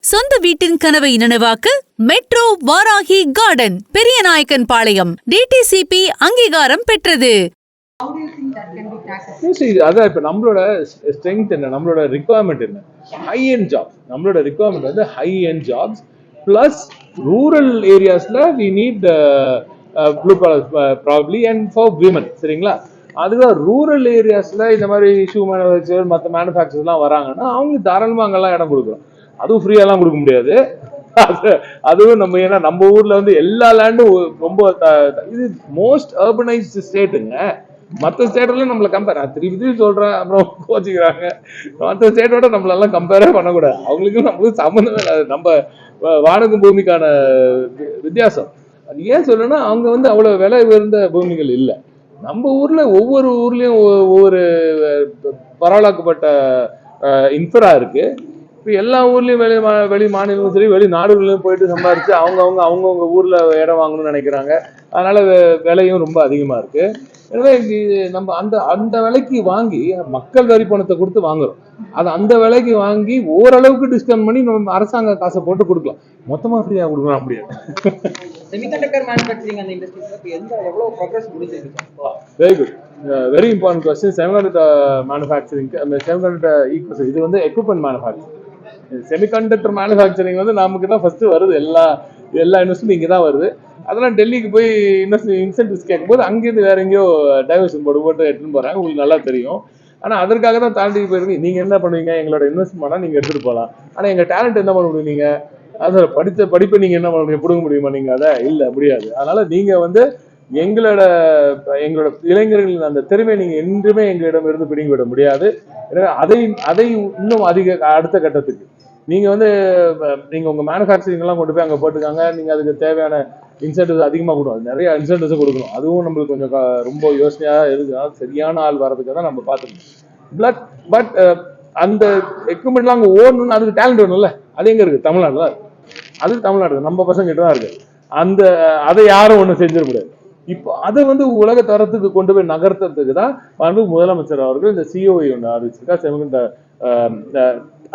சொந்த வீட்டின் கனவை நனவாக்க மெட்ரோ வாராகி கார்டன் பெரியநாயக்கன் பாளையம் டிடிசிபி அங்கீகாரம் பெற்றது. அதான் இப்ப நம்மளோட ஸ்ட்ரென்த் என்ன, நம்மளோட ரிக்வயர்மெண்ட் என்ன, ஹை எண்ட் ஜாப். நம்மளோட ரிக்வயர்மெண்ட் வந்து high end jobs plus rural ஏரியாஸ்ல we need blue collar probably and for women. சரிங்களா? அதுதான் ரூரல் ஏரியாஸ்ல இந்த மாதிரி ஷூ மேனுஃபேக்சர் மற்ற மேனுஃபேக்சர்லாம் வராங்கன்னா அவங்களுக்கு தாராளமாக அங்கெல்லாம் இடம் கொடுக்குறோம். அதுவும் ஃப்ரீயாலாம் கொடுக்க முடியாது. அதுவும் நம்ம ஏன்னா நம்ம ஊர்ல வந்து எல்லா லேண்டும் ரொம்ப இது மோஸ்ட் அர்பனைஸ்டு ஸ்டேட்டுங்க. மற்ற ஸ்டேட்ல நம்மளை கம்பேர் திருப்பி சொல்றேன், அப்புறம் கோச்சிக்கிறாங்க. மற்ற ஸ்டேட்டோட நம்மளெல்லாம் கம்பேரே பண்ணக்கூடாது. அவங்களுக்கும் நம்மளுக்கும் சம்மந்தமே இல்லை. நம்ம வானகம் பூமிக்கான வித்தியாசம். அது ஏன் சொல்லணும்னா அவங்க வந்து அவ்வளவு விலை உயர்ந்த பூமிகள் இல்லை. நம்ம ஊர்ல ஒவ்வொரு ஊர்லயும் ஒவ்வொரு பரவலாக்கப்பட்ட இன்ஃப்ரா இருக்கு. இப்போ எல்லா ஊர்லயும் வெளி மாநிலமும் சரி வெளி நாடுகளிலும் போயிட்டு சம்பாரிச்சு அவங்கவுங்க ஊர்ல இடம் வாங்கணும்னு நினைக்கிறாங்க. அதனால விலையும் ரொம்ப அதிகமா இருக்கு. எனவே நம்ம அந்த விலைக்கு வாங்கி மக்கள் வரி பணத்தை கொடுத்து வாங்குறோம். அது அந்த விலைக்கு வாங்கி ஓரளவுக்கு டிஸ்கவுண்ட் பண்ணி நம்ம அரசாங்க காசை போட்டு கொடுக்கலாம். மொத்தமா ஃப்ரீயா கொடுக்கலாம் முடியாது. செமிகண்டக்டர் மேனுஃபேக்சரிங் அந்த இண்டஸ்ட்ரியில எவ்வளவு ப்ரோக்ரஸ் முடிஞ்சிருக்கு? Very good, very important question. Semiconductor manufacturing, semiconductor equal இது வந்து எக்யூப்மெண்ட் மேனுஃபேக்சரிங். செமிகண்டக்டர் மேனுஃபேக்சரிங் வந்து நமக்கு தான் ஃபர்ஸ்ட் வருது. எல்லா இன்வெஸ்ட்மெண்ட் இங்கே தான் வருது. அதெல்லாம் டெல்லிக்கு போய் இன்சென்டிவ்ஸ் கேட்கும்போது அங்கேருந்து வேற எங்கேயோ டைவர்ஷன் போட்டு எடுத்துன்னு போறாங்க. உங்களுக்கு நல்லா தெரியும். ஆனால் அதற்காக தான் தாண்டி போயிருக்கு. நீங்க என்ன பண்ணுவீங்க, எங்களோட இன்வெஸ்ட்மெண்ட் நீங்க எடுத்துட்டு போகலாம். ஆனால் எங்க டேலண்ட் என்ன பண்ண முடியும், நீங்க அதை படிப்பை நீங்க என்ன பண்ண முடியும், பிடுங்க முடியுமா? நீங்க அதை இல்லை, முடியாது. அதனால நீங்க வந்து எங்களோட இளைஞர்களின் அந்த திறமையை நீங்க என்றுமே எங்களிடம் இருந்து பிடிங்கி விட முடியாது. எனவே அதை இன்னும் அடுத்த கட்டத்துக்கு நீங்க வந்து உங்க மேனுஃபேக்சரிங் எல்லாம் கொண்டு போய் அங்க போட்டுக்காங்க. நீங்க அதுக்கு தேவையான இன்சென்டிவ்ஸ் அதிகமாக கொடுக்கும். நிறைய இன்சென்டிவ்ஸ் கொடுக்கணும். அதுவும் நம்மளுக்கு கொஞ்சம் ரொம்ப யோசனையா இருக்கு. சரியான ஆள் வர்றதுக்கு தான் நம்ம பார்த்துக்கணும். பட் அந்த எக்யூப்மெண்ட்லாம் அங்கே ஓடணும்னு அதுக்கு டேலண்ட் வேணும்ல. அது எங்க இருக்கு? தமிழ்நாடு தான். அது தமிழ்நாடு நம்ம பசங்க கிட்ட தான் இருக்கு. அதை யாரும் ஒன்றும் செஞ்சிட முடியாது. இப்போ அதை வந்து உலக தரத்துக்கு கொண்டு போய் நகர்த்துறதுக்கு தான் முதலமைச்சர் அவர்கள் இந்த சிஓஐ ஒன்று அறிவிச்சிருக்கா.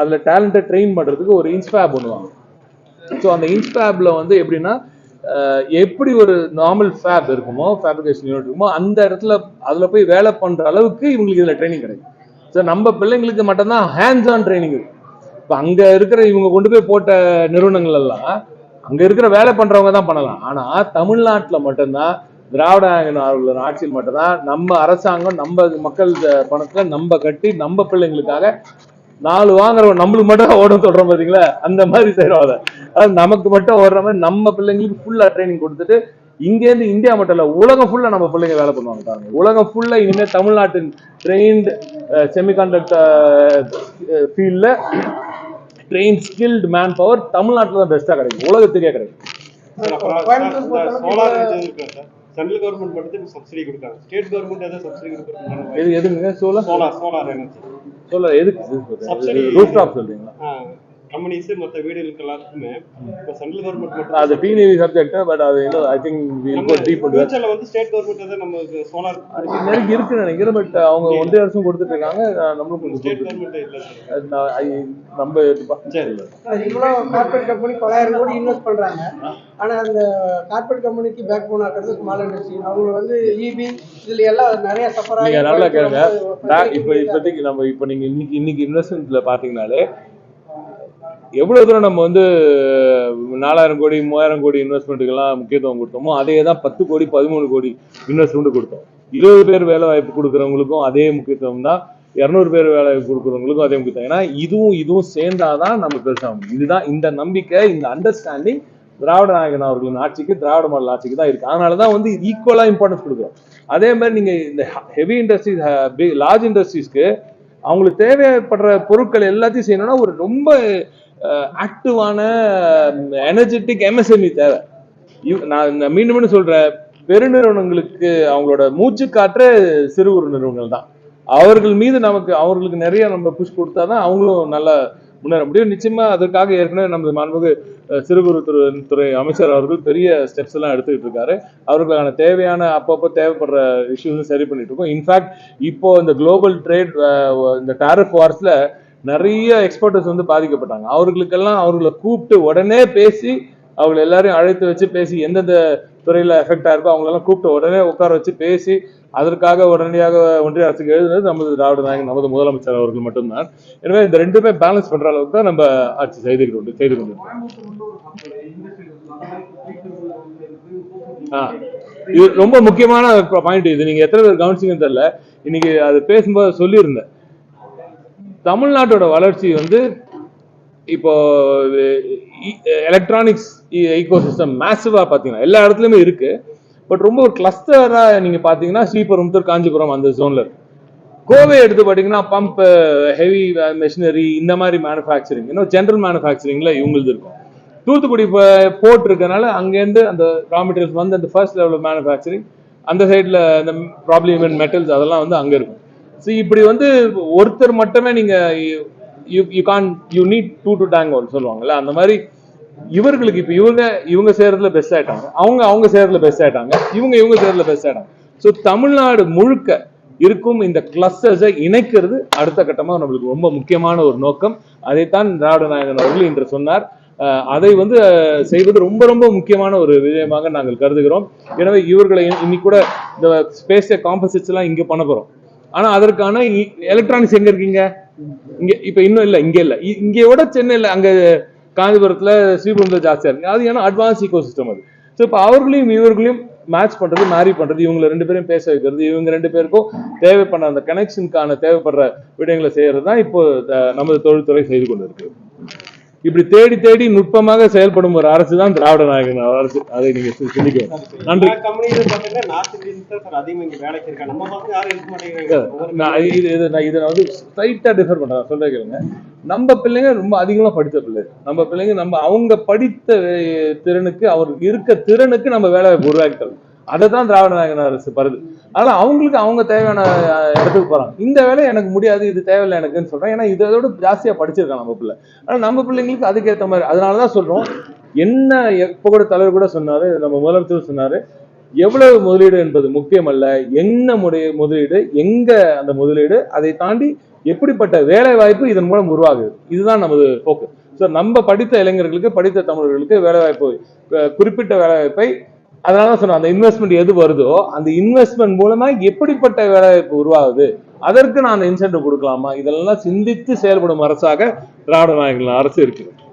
அதுல டேலண்ட்டை ட்ரெயின் பண்றதுக்கு ஒரு இன்ஸ்பேப் பண்ணுவாங்க. ஸோ அந்த இன்ஸ்பேப்ல வந்து எப்படின்னா, எப்படி ஒரு நார்மல் ஃபேப் இருக்குமோ, ஃபேப்ரிகேஷன் யூனிட் இருக்குமோ, அந்த இடத்துல அதுல போய் வேலை பண்ற அளவுக்கு இவங்களுக்கு இதுல ட்ரைனிங் கிடைக்கும். ஸோ நம்ம பிள்ளைங்களுக்கு மட்டும்தான் ஹேண்ட்ஸ் ஆன் ட்ரைனிங் இருக்கு. இப்போ அங்க இருக்கிற இவங்க கொண்டு போய் போட்ட நிறுவனங்கள் எல்லாம் அங்க இருக்கிற வேலை பண்றவங்க தான் பண்ணலாம். ஆனா தமிழ்நாட்டுல மட்டும்தான் திராவிட அவர்களோட ஆட்சியில் மட்டும்தான் நம்ம அரசாங்கம் நம்ம மக்கள் பணத்துல நம்ம கட்டி நம்ம பிள்ளைங்களுக்காக 4 வாங்குறவங்க நம்மளுக்கு மட்டும் ஓடும் சொல்றோம் பாத்தீங்களா, அந்த மாதிரி செய்யறோம். அது நமக்கு மட்டும் ஓடுற மாதிரி நம்ம பிள்ளைங்களுக்கு ஃபுல்லா ட்ரைனிங் கொடுத்துட்டு இங்கேருந்து இந்தியா மட்டும் இல்ல உலகம் ஃபுல்லா நம்ம பிள்ளைங்க வேலை பண்ணுவாங்க பாருங்க. உலகம் ஃபுல்லா இனிமே தமிழ்நாட்டின் ட்ரெயின்ட் செமிகண்டக்டர் ஃபீல்ட்ல ட்ரெயின் ஸ்கில்டு மேன் பவர் தமிழ்நாட்டில் தான் பெஸ்டா கிடைக்கும், உலகத்துக்கே கிடைக்கும். சென்ட்ரல் கவர்மெண்ட் மட்டும் சப்சிடி கொடுக்காங்க, ஸ்டேட் கவர்மெண்ட் ஏதாவது சப்சிடி கொடுக்குறாங்க? இது எதுங்க? Solar energy. சோலார் எதுக்கு? ரூஃப் டாப் சொல்றீங்களா? கம்பெனிஸ் மற்ற வீடுகளுக்கு எல்லாத்துக்குமே இப்போ சென்ட்ரல் கவர்மெண்ட் மட்டும் அது டிவி சப்ஜெக்ட். பட் அது I think we will go deep into that. ஃபியூச்சர்ல வந்து ஸ்டேட் கவர்மெண்ட் ஏதாவது நமக்கு சோலார் எனக்கு இருக்கு நினைக்கிறேன். பட் அவங்க ஒன்றிய அரசும் கொடுத்துட்டு இருக்காங்க, நம்மளும் ஸ்டேட் கவர்மெண்ட் இல்ல. நம்ம சரி, இவ்வளவு கார்ப்பரேட் கம்பெனி 1000 கோடி இன்வெஸ்ட் பண்றாங்க. ஆனா அந்த கார்ப்பரேட் கம்பெனிக்கு பேக் போன் ஆக்குறது ஸ்மால் இண்டஸ்ட்ரி. அவங்க வந்து இபி இதுல எல்லாம் நிறைய சஃபர் ஆகி. நீங்க நல்லா கேளுங்க. இப்போதைக்கு நம்ம இப்போ நீங்க இன்னைக்கு இன்வெஸ்ட்மெண்ட்ல பாத்தீங்கன்னாலே எவ்வளவு தூரம் நம்ம வந்து 4000 கோடி 3000 கோடி இன்வெஸ்ட்மெண்ட்டுக்கெல்லாம் முக்கியத்துவம் கொடுத்தோமோ அதே தான் 10 கோடி 13 கோடி இன்வெஸ்ட்மெண்ட் கொடுத்தோம். 20 பேர் வேலை வாய்ப்பு கொடுக்குறவங்களுக்கும் அதே முக்கியத்துவம் தான், 200 பேர் வேலை வாய்ப்பு கொடுக்குறவங்களுக்கும் அதே முக்கியத்துவம். ஏன்னா இதுவும் சேர்ந்தாதான் நம்ம பெருசாகும். இதுதான் இந்த நம்பிக்கை, இந்த அண்டர்ஸ்டாண்டிங் திராவிட நாயகன் அவர்களின் ஆட்சிக்கு, திராவிட மாடல் ஆட்சிக்கு தான் இருக்கு. அதனாலதான் வந்து ஈக்குவலா இம்பார்ட்டன்ஸ் கொடுக்குறோம். அதே மாதிரி நீங்க இந்த ஹெவி இண்டஸ்ட்ரீஸ், லார்ஜ் இண்டஸ்ட்ரீஸ்க்கு அவங்களுக்கு தேவைப்படுற பொருட்கள் எல்லாத்தையும் செய்யணும்னா ஒரு ரொம்ப ஆக்டிவான எனர்ஜெட்டிக் எம்எஸ்எம்இ தேவை. நான் மீண்டும் சொல்றேன், பெருநிறுவனங்களுக்கு அவங்களோட மூச்சு காற்று சிறு குறு நிறுவனங்கள் தான். அவர்கள் மீது அவர்களுக்கு நிறைய நம்ம புஷ் கொடுத்தாதான் அவங்களும் நல்லா முன்னேற முடியும். நிச்சயமா அதற்காக ஏற்கனவே நமது மாண்புமிகு சிறு குறு துறை அமைச்சர் அவர்கள் பெரிய ஸ்டெப்ஸ் எல்லாம் எடுத்துக்கிட்டு இருக்காரு. அவர்களுக்கான தேவையான அப்பப்போ தேவைப்படுற இஷ்யூஸும் சரி பண்ணிட்டு இருக்கோம். இன்ஃபேக்ட் இப்போ இந்த குளோபல் ட்ரேட், இந்த டாரிஃப் வார்ஸ்ல நிறைய எக்ஸ்பர்ட்டர்ஸ் வந்து பாதிக்கப்பட்டாங்க. அவர்களுக்கெல்லாம் அவர்களை கூப்பிட்டு உடனே பேசி அவங்களை எல்லாரையும் அழைத்து வச்சு பேசி எந்தெந்த துறையில எஃபெக்ட் ஆயிருக்கோ அவங்களெல்லாம் கூப்பிட்டு உடனே உட்கார வச்சு பேசி அதற்காக உடனடியாக ஒன்றிய அரசுக்கு எழுதுனது நமது திராவிட நாயகன் நமது முதலமைச்சர் அவர்கள் மட்டும்தான். எனவே இந்த ரெண்டுமே பேலன்ஸ் பண்ற அளவுக்கு தான் நம்ம ஆட்சி செய்து கொண்டிருக்கோம். இது ரொம்ப முக்கியமான பாயிண்ட். இது நீங்க எத்தனை பேர் கவனிச்சிங்கன்னு தெரியல. இன்னைக்கு அது பேசும்போது சொல்லியிருந்தேன். தமிழ்நாட்டோட வளர்ச்சி வந்து இப்போ எலக்ட்ரானிக்ஸ் ஈகோசிஸ்டம் மேசிவா பாத்தீங்கன்னா எல்லா இடத்துலயுமே இருக்கு. பட் ரொம்ப ஒரு கிளஸ்டரா நீங்க பாத்தீங்கன்னா ஸ்ரீபெரும்புத்தூர், காஞ்சிபுரம் அந்த ஜோன்ல இருக்கு. கோவை எடுத்து பாத்தீங்கன்னா பம்ப், ஹெவி மெஷினரி, இந்த மாதிரி மேனுஃபேக்சரிங், இன்னும் ஜென்ரல் மேனுஃபேக்சரிங்ல இவங்களுக்கு இருக்கும். தூத்துக்குடி போர்ட் இருக்கனால அங்கேருந்து அந்த ரா மெட்டீரியல்ஸ் வந்து அந்த ஃபர்ஸ்ட் லெவல் ஆஃப் மேனுஃபேக்சரிங் அந்த சைட்ல இந்த ப்ராப்ளம் மெட்டல்ஸ் அதெல்லாம் வந்து அங்க இருக்கும். ஸோ இப்படி வந்து ஒருத்தர் மட்டுமே நீங்க you need two to tango சொல்லுவாங்கல்ல, அந்த மாதிரி இவர்களுக்கு இப்ப இவங்க சேர்றதுல பெஸ்ட் ஆயிட்டாங்க, அவங்க சேர்றதுல பெஸ்ட் ஆயிட்டாங்க, இவங்க சேர்றதுல பெஸ்ட் ஆயிட்டாங்க. ஸோ தமிழ்நாடு முழுக்க இருக்கும் இந்த கிளஸ்டர்ஸை இணைக்கிறது அடுத்த கட்டமாக நம்மளுக்கு ரொம்ப முக்கியமான ஒரு நோக்கம். அதைத்தான் திராவிட நாயகன் அவர்கள் இன்று சொன்னார். அதை வந்து செய்வது ரொம்ப ரொம்ப முக்கியமான ஒரு விஷயமாக நாங்கள் கருதுகிறோம். எனவே இவர்களை இன்னைக்கு கூட இந்த ஸ்பேஸ் காம்பசிட்ஸ் எல்லாம் இங்க பண்ண போறோம். ஆனா அதற்கான எலக்ட்ரானிக்ஸ் எங்க இருக்கீங்க? இங்க இப்ப இன்னும் இல்ல, இங்க இல்ல, இங்கோட சென்னையில் அங்க காஞ்சிபுரத்துல ஸ்ரீபெரும்புத்தூர் ஜாஸ்தியா இருக்கு. அது ஏன்னா அட்வான்ஸ் ஈகோ சிஸ்டம் அது. ஸோ இப்போ அவர்களையும் இவர்களையும் மேட்ச் பண்றது, மேரி பண்றது, இவங்க ரெண்டு பேரும் பேச வைக்கிறது, இவங்க ரெண்டு பேருக்கும் தேவைப்படுற அந்த கனெக்ஷனுக்கான தேவைப்படுற விடயங்களை செய்யறது தான் இப்போ நமது தொழில்துறை செய்து கொண்டு இருக்கு. இப்படி தேடி தேடி நுட்பமாக செயல்படும் ஒரு அரசு தான் திராவிட நாயகன் அரசு. அதை நீங்க சிந்திக்க. நன்றி. இதை வந்து ஸ்ட்ரைட்டா டிஃபர் பண்றேன், சொல்ல கேளுங்க. நம்ம பிள்ளைங்க ரொம்ப அதிகமா படித்த பிள்ளை. நம்ம பிள்ளைங்க அவங்க படித்த திறனுக்கு, அவருக்கு இருக்க திறனுக்கு நம்ம வேலை உருவாக்கி தரணும். அதை தான் திராவிட நாயகன் அரசு பருது. அதனால அவங்களுக்கு அவங்க தேவையான இடத்துக்கு போறாங்க. இந்த வேலை எனக்கு முடியாது, இது தேவையில்லை எனக்குன்னு சொல்றேன். ஏன்னா இதோட ஜாஸ்தியா படிச்சிருக்கான் நம்ம பிள்ளை. ஆனா நம்ம பிள்ளைங்களுக்கு அதுக்கேற்ற மாதிரி. அதனாலதான் சொல்றோம், என்ன எப்ப கூட தலைவர் கூட சொன்னாரு, நம்ம முதலமைச்சர் சொன்னாரு, எவ்வளவு முதலீடு என்பது முக்கியம் அல்ல, என்ன முதலீடு, எங்க அந்த முதலீடு, அதை தாண்டி எப்படிப்பட்ட வேலை வாய்ப்பு இதன் மூலம் உருவாகுது, இதுதான் நமது போக்கு. ஸோ நம்ம படித்த இளைஞர்களுக்கு, படித்த தமிழர்களுக்கு வேலை வாய்ப்பு, குறிப்பிட்ட வேலை வாய்ப்பை, அதனால சொன்ன அந்த இன்வெஸ்ட்மெண்ட் எது வருதோ அந்த இன்வெஸ்ட்மெண்ட் மூலமா எப்படிப்பட்ட வேலைவாய்ப்பு உருவாகுது, அதற்கு நான் இன்சென்டிவ் கொடுக்கலாமா, இதெல்லாம் சிந்தித்து செயல்படும் அரசாக திராவிட நாயகன் அரசு இருக்கு.